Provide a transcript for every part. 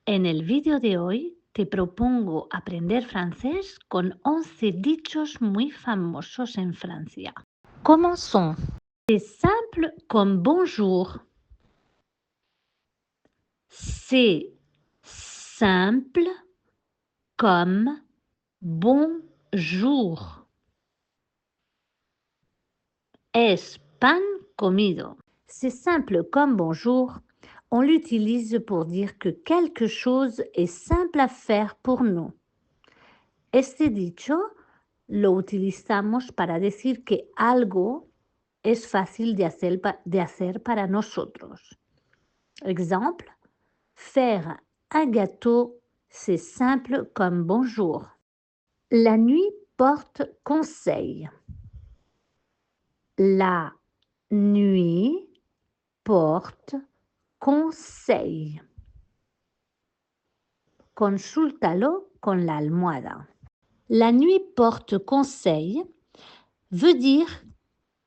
En el vídeo de hoy te propongo aprender francés con 11 dichos muy famosos en Francia. Commençons. C'est simple comme bonjour. C'est simple comme bonjour. Es pan comido. C'est simple comme bonjour. On l'utilise pour dire que quelque chose est simple à faire pour nous. Este dicho lo utilizamos para decir que algo es fácil de hacer para nosotros. Exemple, faire un gâteau, c'est simple comme bonjour. La nuit porte conseil. La nuit porte conseil. Consúltalo con la almohada. La nuit porte conseil veut dire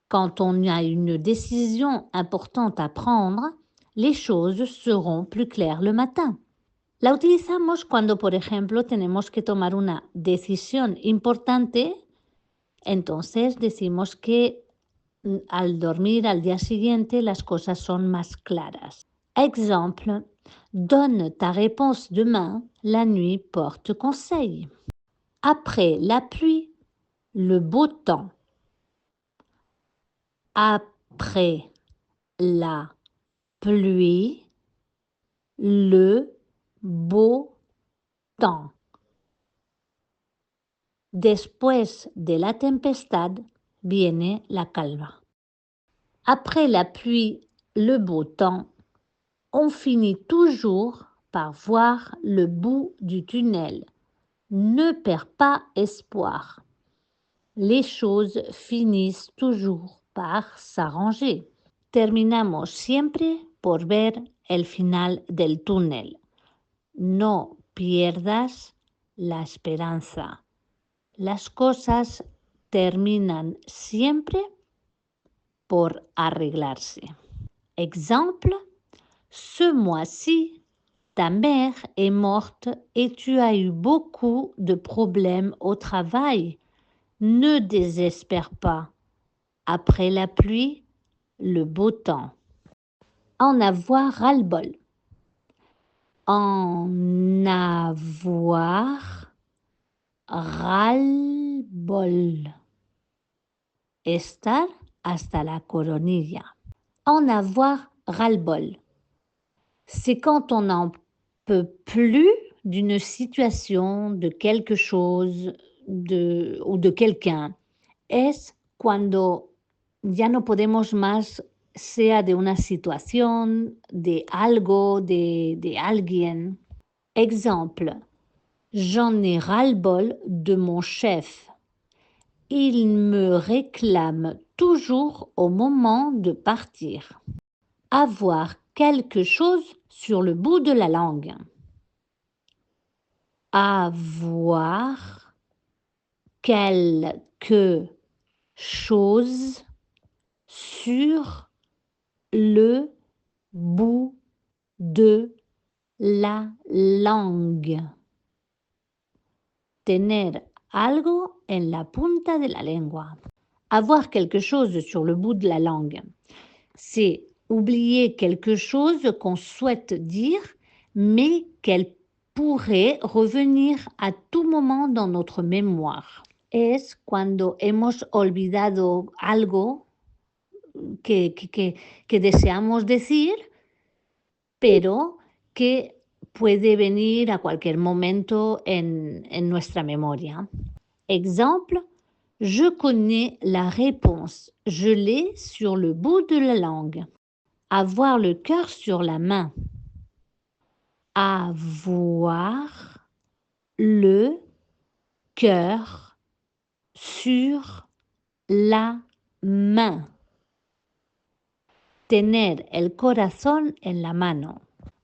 quand on a une décision importante à prendre, les choses seront plus claires le matin. La utilizamos cuando, por ejemplo, tenemos que tomar una decisión importante, entonces decimos que al dormir al día siguiente las cosas son más claras. Exemple, donne ta réponse demain, la nuit porte conseil. Après la pluie, le beau temps. Après la pluie, le beau temps. Después de la tempestad viene la calma. Après la pluie, le beau temps, on finit toujours par voir le bout du tunnel. Ne perds pas espoir. Les choses finissent toujours par s'arranger. Terminamos siempre por ver el final del túnel. No pierdas la esperanza. Las cosas terminan siempre por arreglarse. Exemple, ce mois-ci, ta mère est morte et tu as eu beaucoup de problèmes au travail. Ne désespère pas. Après la pluie, le beau temps. En avoir ras-le-bol. En avoir ras-le-bol. Estar hasta la coronilla. En avoir ras-le-bol. C'est quand on n'en peut plus d'une situation, de quelque chose, ou de quelqu'un. Es cuando ya no podemos más, sea de una situación, de algo, de alguien. Exemple, j'en ai ras-le-bol de mon chef. Il me réclame toujours au moment de partir. Avoir quelque chose sur le bout de la langue. Avoir quelque chose sur le bout de la langue. Tener algo en la punta de la lengua. Avoir quelque chose sur le bout de la langue. C'est oublier quelque chose qu'on souhaite dire, mais qu'elle pourrait revenir à tout moment dans notre mémoire. Es cuando hemos olvidado algo que deseamos decir, pero que puede venir a cualquier momento en nuestra memoria. Exemple, je connais la réponse, je l'ai sur le bout de la langue. Avoir le cœur sur la main. Avoir le cœur sur la main. Tener el corazón en la mano.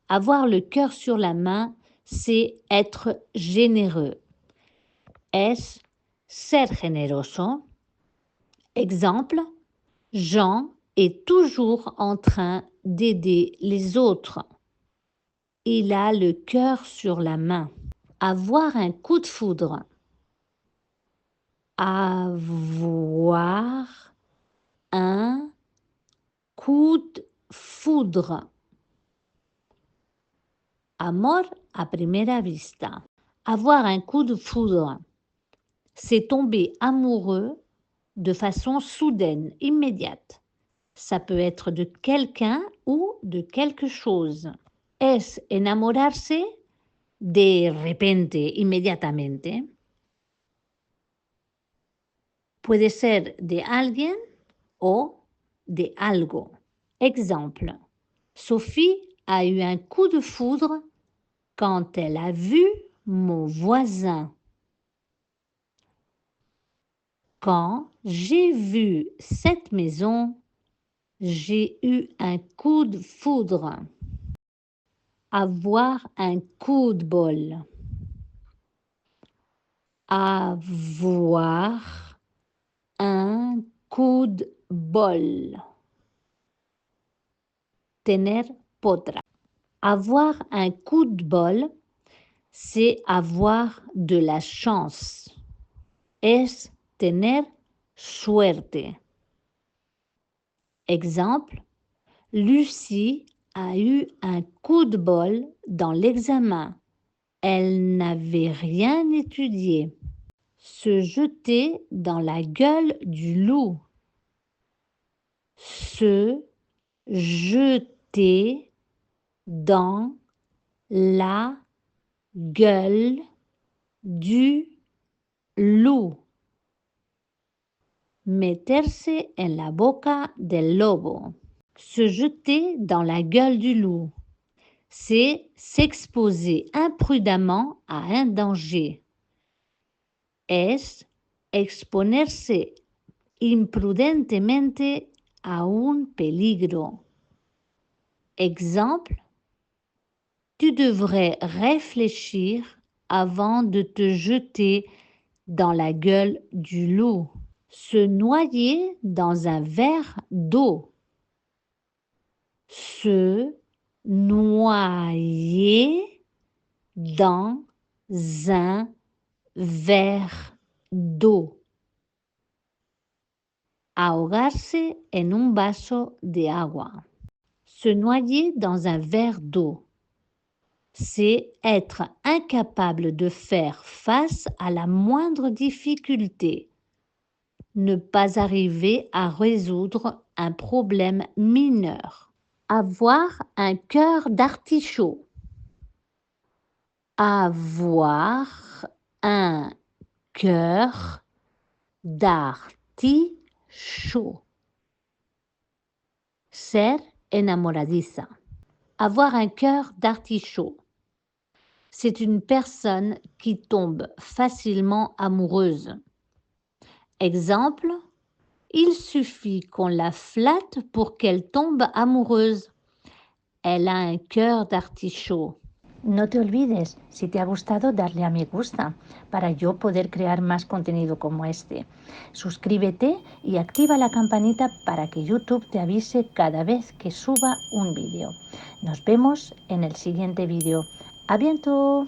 Avoir le cœur sur la main, c'est être généreux. Es ser generoso. Exemple, Jean est toujours en train d'aider les autres. Il a le cœur sur la main. Avoir un coup de foudre. Avoir un coup de foudre. Amor a primera vista. Avoir un coup de foudre, c'est tomber amoureux de façon soudaine, immédiate. Ça peut être de quelqu'un ou de quelque chose. Es enamorarse de repente, inmediatamente. Puede ser de alguien o de algo. Exemple, Sophie a eu un coup de foudre quand elle a vu mon voisin. Quand j'ai vu cette maison, j'ai eu un coup de foudre. Avoir un coup de bol. Avoir un coup de bol. Tener potra. Avoir un coup de bol, c'est avoir de la chance. Es tener suerte. Exemple, Lucie a eu un coup de bol dans l'examen. Elle n'avait rien étudié. Se jeter dans la gueule du loup. Se jeter dans la gueule du loup. Meterse en la boca del lobo. Se jeter dans la gueule du loup, c'est s'exposer imprudemment à un danger. Es exponerse imprudentemente a un peligro. Exemple, tu devrais réfléchir avant de te jeter dans la gueule du loup. Se noyer dans un verre d'eau. Se noyer dans un verre d'eau. Ahogarse en un vaso de agua. Se noyer dans un verre d'eau, c'est être incapable de faire face à la moindre difficulté, ne pas arriver à résoudre un problème mineur. Avoir un cœur d'artichaut. Avoir un cœur d'artichaut. Ser enamoradiza. Avoir un cœur d'artichaut. C'est une personne qui tombe facilement amoureuse. Exemple, il suffit qu'on la flatte pour qu'elle tombe amoureuse. Elle a un cœur d'artichaut. No te olvides, si te ha gustado, darle a me gusta para yo poder crear más contenido como este. Suscríbete y activa la campanita para que YouTube te avise cada vez que suba un vídeo. Nos vemos en el siguiente vídeo. ¡A bientôt!